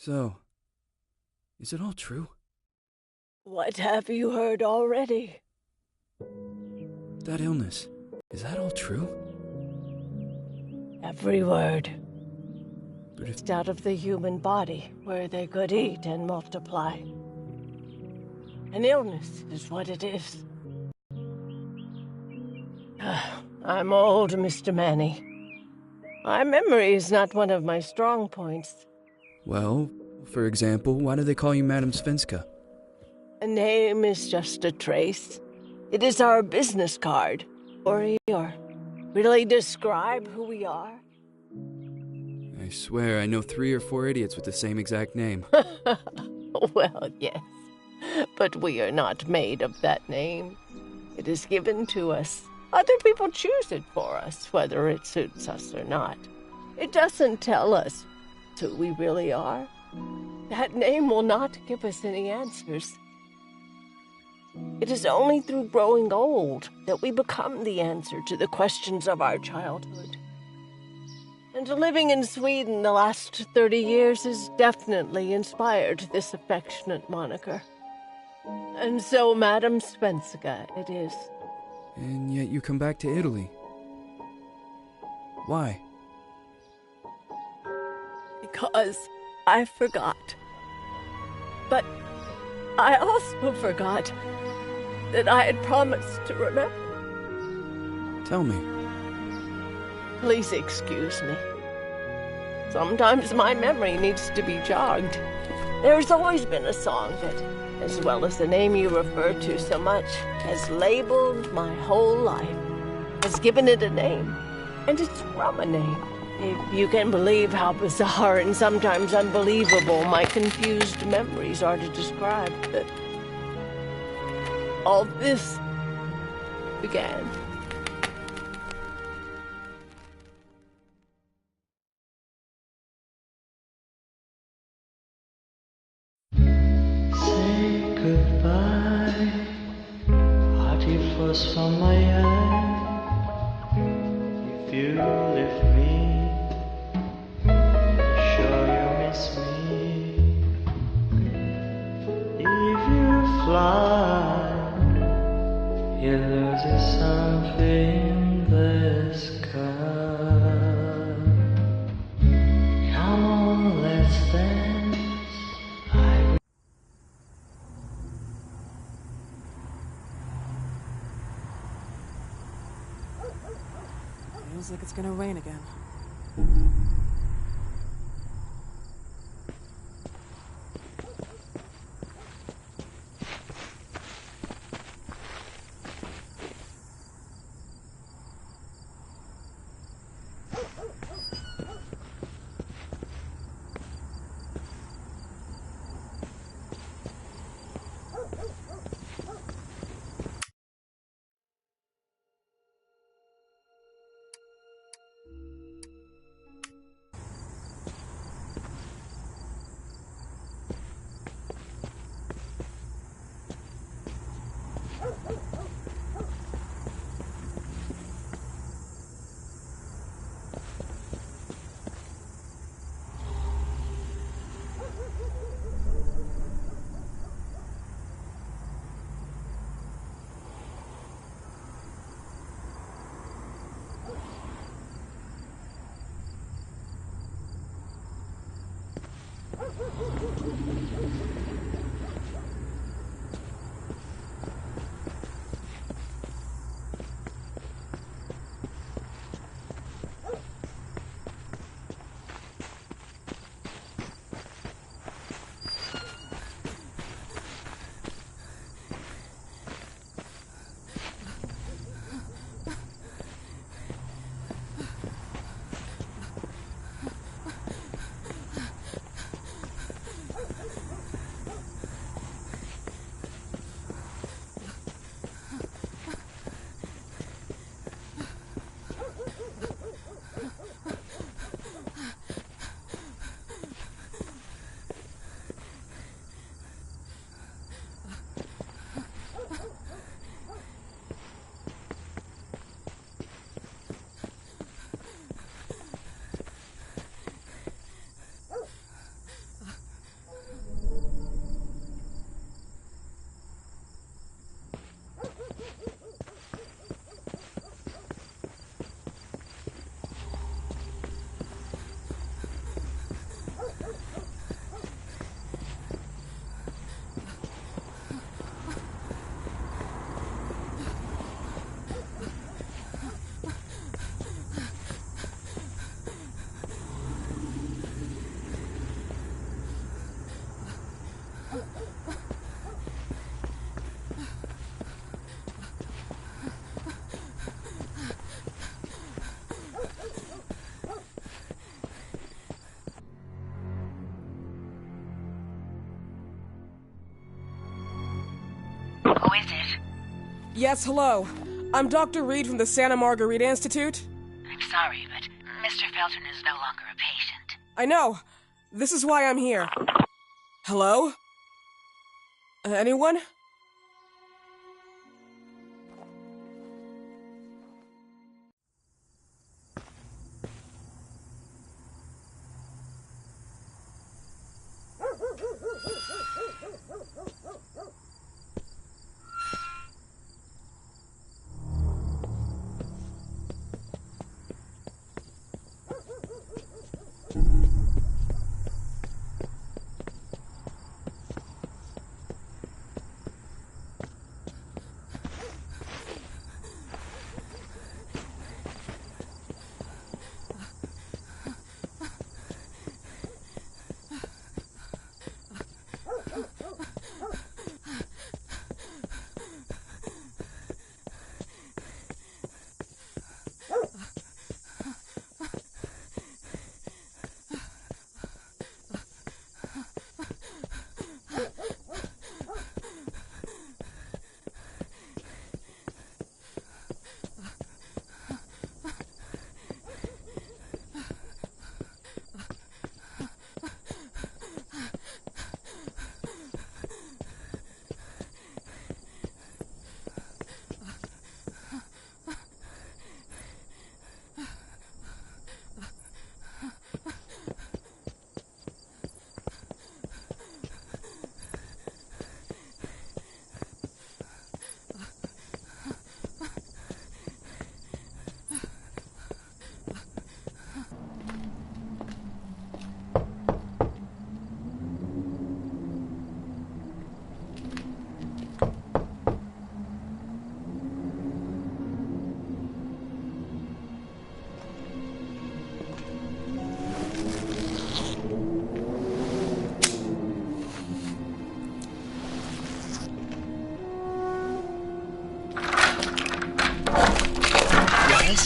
So, is it all true? What have you heard already? That illness, is that all true? Every word. But if... It's out of the human body, where they could eat and multiply. An illness is what it is. I'm old, Mr. Manny. My memory is not one of my strong points. Well, for example, why do they call you Madam Svenska? A name is just a trace. It is our business card, or really describe who we are. I swear I know 3 or 4 idiots with the same exact name. Well, yes, but we are not made of that name. It is given to us. Other people choose it for us, whether it suits us or not. It doesn't tell us who we really are. That name will not give us any answers. It is only through growing old that we become the answer to the questions of our childhood. And living in Sweden the last 30 years has definitely inspired this affectionate moniker. And so Madam Svenska it is. And yet you come back to Italy. Why? Because I forgot. But I also forgot that I had promised to remember. Tell me. Please excuse me. Sometimes my memory needs to be jogged. There's always been a song that, as well as the name you refer to so much, has labeled my whole life, has given it a name, and it's from a name. If you can believe how bizarre and sometimes unbelievable my confused memories are to describe that all this began. Say goodbye, party flows from my eye. If you leave me, sure you miss me. If you fly, you lose something in the sky. Come on, let's dance. Feels like it's gonna rain again. Who is it? Yes, hello. I'm Dr. Reed from the Santa Margarita Institute. I'm sorry, but Mr. Felton is no longer a patient. I know. This is why I'm here. Hello? Anyone?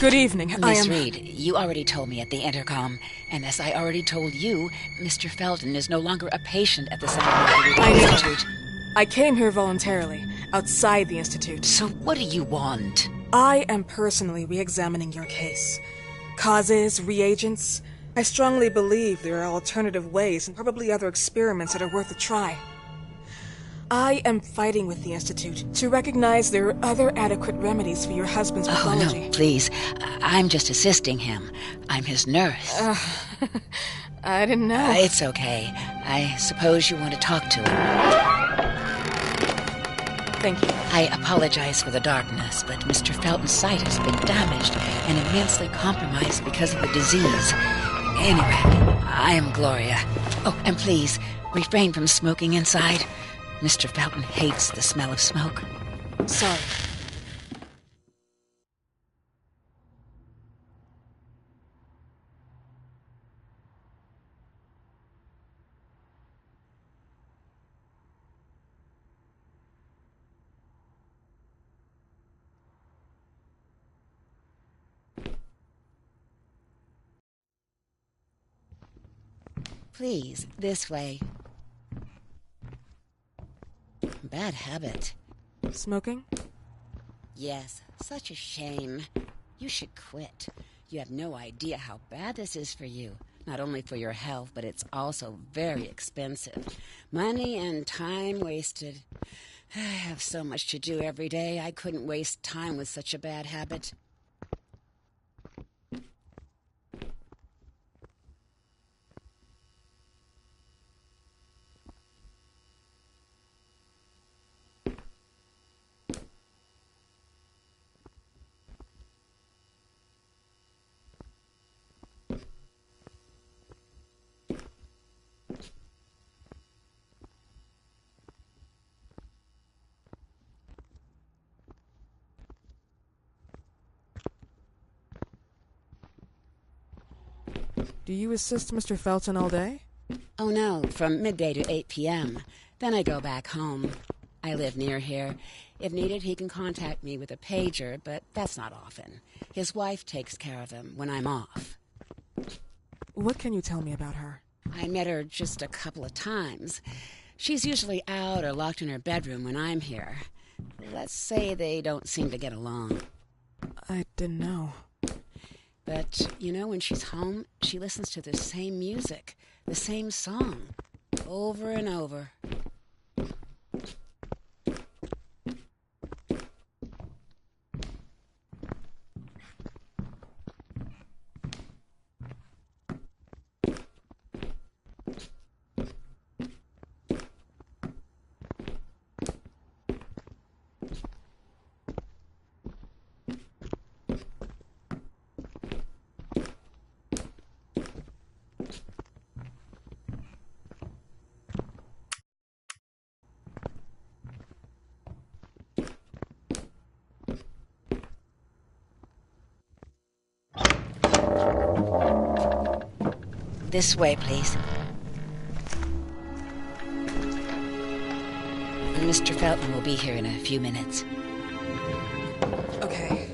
Good evening. Miss Reed, you already told me at the intercom, and as I already told you, Mr. Felton is no longer a patient at the Santa Margarita Institute. I came here voluntarily, outside the Institute. So what do you want? I am personally re-examining your case. Causes, reagents. I strongly believe there are alternative ways and probably other experiments that are worth a try. I am fighting with the Institute to recognize there are other adequate remedies for your husband's pathology. Oh, no, please. I'm just assisting him. I'm his nurse. I didn't know. It's okay. I suppose you want to talk to him. Thank you. I apologize for the darkness, but Mr. Felton's sight has been damaged and immensely compromised because of the disease. Anyway, I am Gloria. Oh, and please, refrain from smoking inside. Mr. Felton hates the smell of smoke. Sorry. Please, this way. Bad habit. Smoking? Yes, such a shame. You should quit. You have no idea how bad this is for you. Not only for your health, but it's also very expensive. Money and time wasted. I have so much to do every day. I couldn't waste time with such a bad habit. Do you assist Mr. Felton all day? Oh, no, from midday to 8 p.m. Then I go back home. I live near here. If needed, he can contact me with a pager, but that's not often. His wife takes care of him when I'm off. What can you tell me about her? I met her just a couple of times. She's usually out or locked in her bedroom when I'm here. Let's say they don't seem to get along. I didn't know. But, when she's home, she listens to the same music, the same song, over and over. This way, please. Mr. Felton will be here in a few minutes. Okay.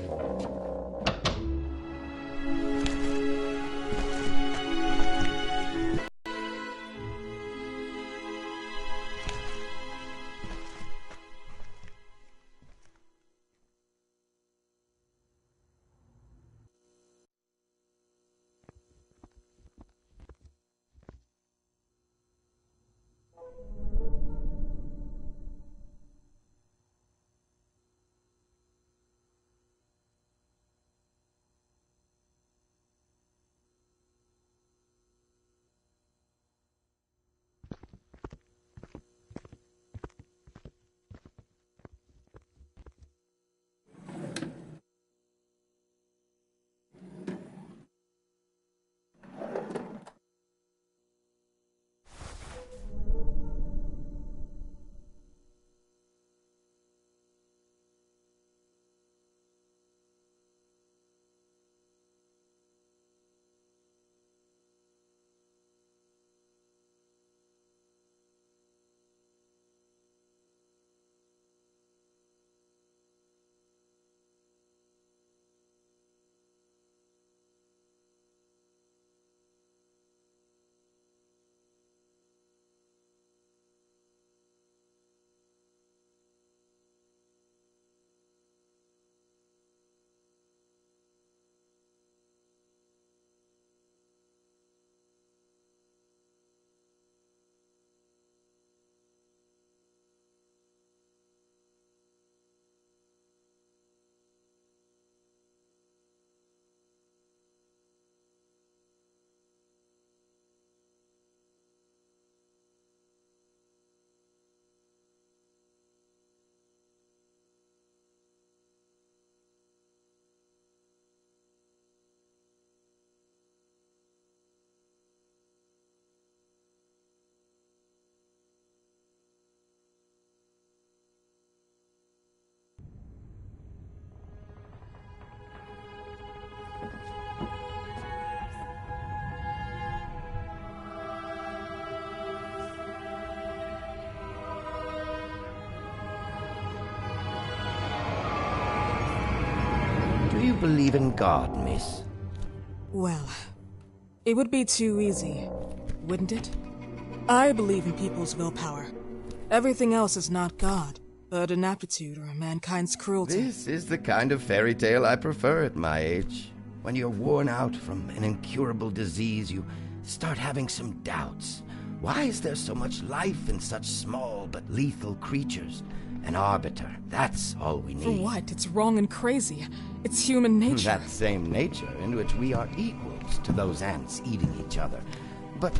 Do you believe in God, miss? Well, it would be too easy, wouldn't it? I believe in people's willpower. Everything else is not God, but an aptitude or mankind's cruelty. This is the kind of fairy tale I prefer at my age. When you're worn out from an incurable disease, you start having some doubts. Why is there so much life in such small but lethal creatures? An arbiter, that's all we need. For what? It's wrong and crazy. It's human nature. That same nature in which we are equals to those ants eating each other. But,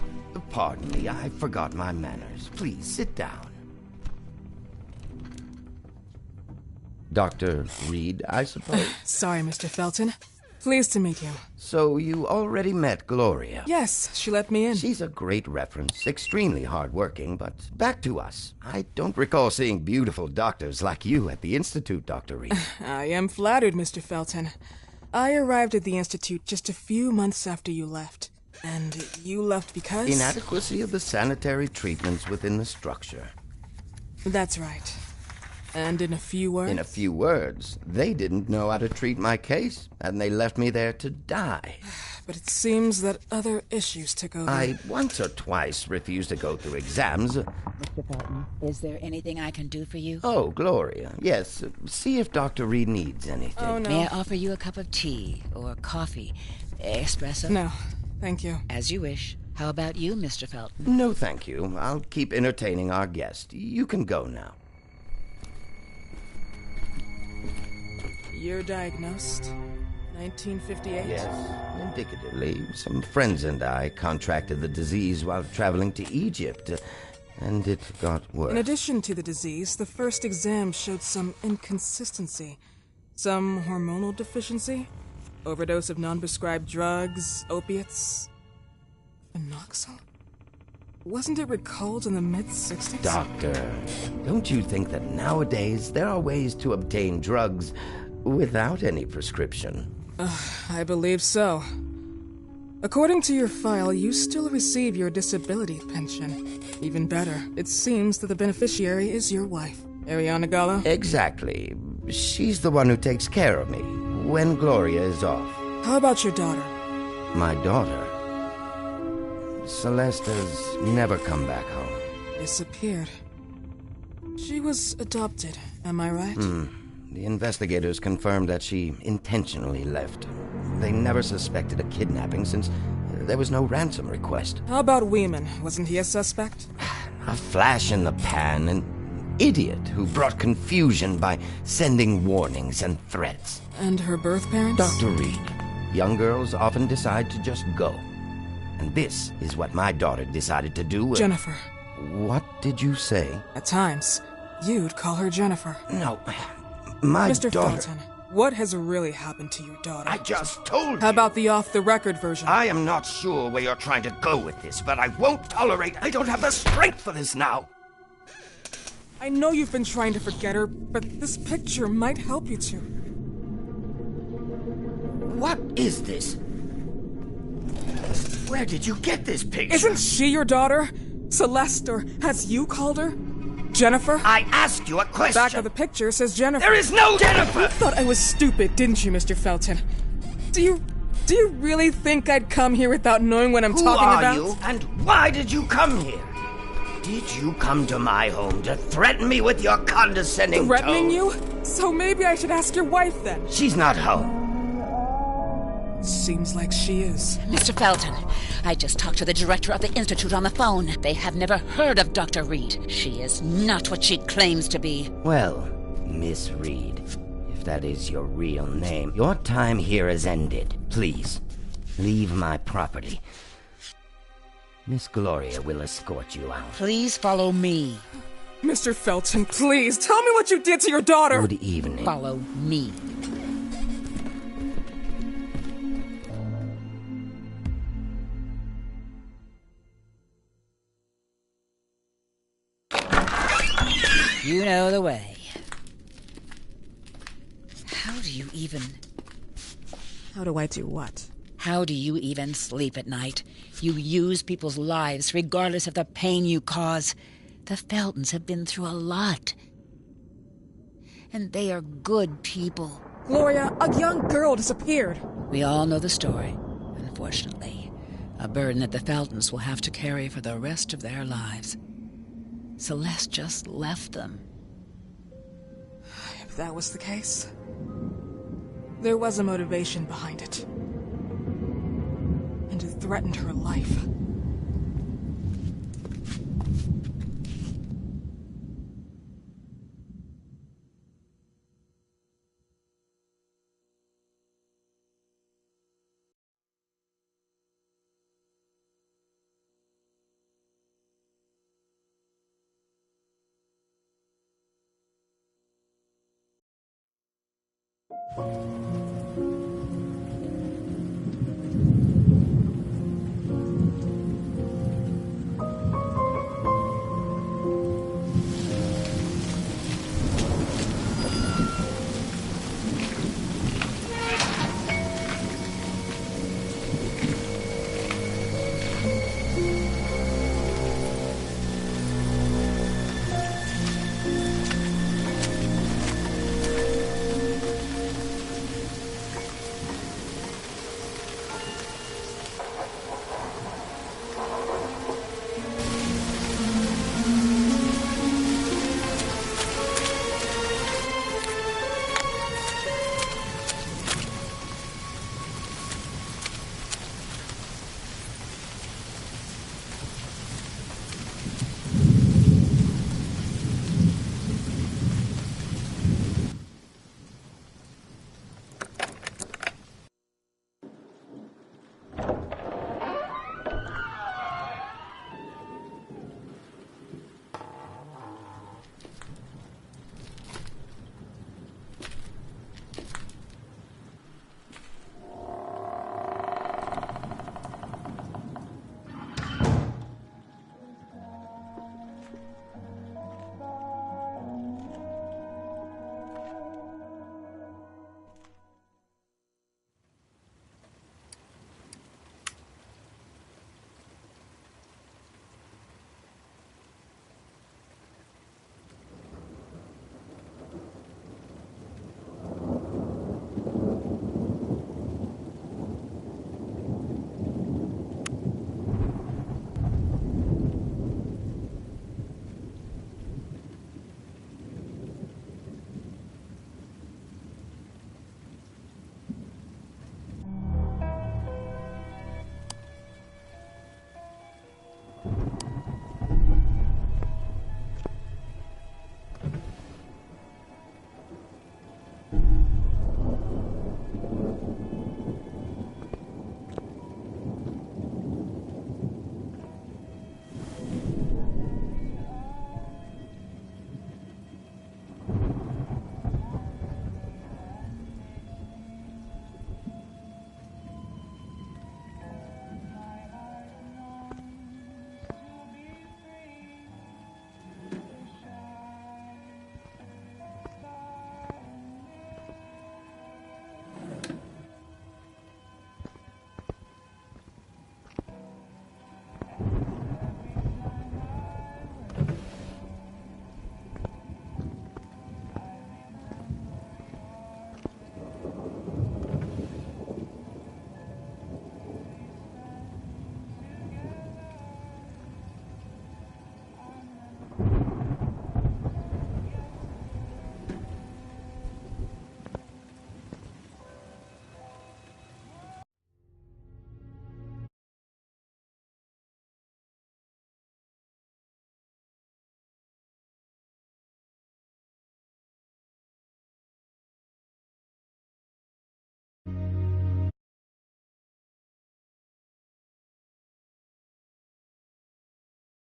pardon me, I forgot my manners. Please, sit down. Dr. Reed, I suppose? Sorry, Mr. Felton. Pleased to meet you. So you already met Gloria? Yes, she let me in. She's a great reference, extremely hardworking, but back to us. I don't recall seeing beautiful doctors like you at the Institute, Dr. Reed. I am flattered, Mr. Felton. I arrived at the Institute just a few months after you left. And you left because? Inadequacy of the sanitary treatments within the structure. That's right. And in a few words? In a few words, they didn't know how to treat my case, and they left me there to die. But it seems that other issues took over. I once or twice refused to go through exams. Mr. Felton, is there anything I can do for you? Oh, Gloria, yes. See if Dr. Reed needs anything. Oh, no. May I offer you a cup of tea or coffee? Espresso? No, thank you. As you wish. How about you, Mr. Felton? No, thank you. I'll keep entertaining our guest. You can go now. You're diagnosed? 1958? Yes, indicatively. Some friends and I contracted the disease while traveling to Egypt, and it got worse. In addition to the disease, the first exam showed some inconsistency. Some hormonal deficiency? Overdose of non-prescribed drugs, opiates, phenoxyl? Wasn't it recalled in the mid-60s? Doctor, don't you think that nowadays there are ways to obtain drugs without any prescription? I believe so. According to your file, you still receive your disability pension. Even better, it seems that the beneficiary is your wife, Ariana Gallo. Exactly. She's the one who takes care of me when Gloria is off. How about your daughter? My daughter, Celeste, has never come back home. Disappeared. She was adopted, am I right? The investigators confirmed that she intentionally left. They never suspected a kidnapping since there was no ransom request. How about Weeman? Wasn't he a suspect? A flash in the pan, an idiot who brought confusion by sending warnings and threats. And her birth parents? Dr. Reed, young girls often decide to just go. And this is what my daughter decided to do. Jennifer. What did you say? At times, you'd call her Jennifer. No, my Mr. daughter... Felton, what has really happened to your daughter? I just told you. How about the off-the-record version? I am not sure where you're trying to go with this, but I won't tolerate... I don't have the strength for this now. I know you've been trying to forget her, but this picture might help you to. What is this? Where did you get this picture? Isn't she your daughter? Celeste, or as you called her? Jennifer? I asked you a question. Back of the picture says Jennifer. There is no Jennifer! You thought I was stupid, didn't you, Mr. Felton? Do you really think I'd come here without knowing what I'm talking about? Who are you, and why did you come here? Did you come to my home to threaten me with your condescending Threatening tone? you? So maybe I should ask your wife then. She's not home. Seems like she is. Mr. Felton, I just talked to the director of the Institute on the phone. They have never heard of Dr. Reed. She is not what she claims to be. Well, Miss Reed, if that is your real name, your time here has ended. Please, leave my property. Miss Gloria will escort you out. Please follow me. Mr. Felton, please, tell me what you did to your daughter! Good evening. Follow me. You know the way. How do you even... How do I do what? How do you even sleep at night? You use people's lives regardless of the pain you cause. The Feltons have been through a lot. And they are good people. Gloria, a young girl disappeared. We all know the story, unfortunately. A burden that the Feltons will have to carry for the rest of their lives. Celeste just left them. If that was the case, there was a motivation behind it. And it threatened her life.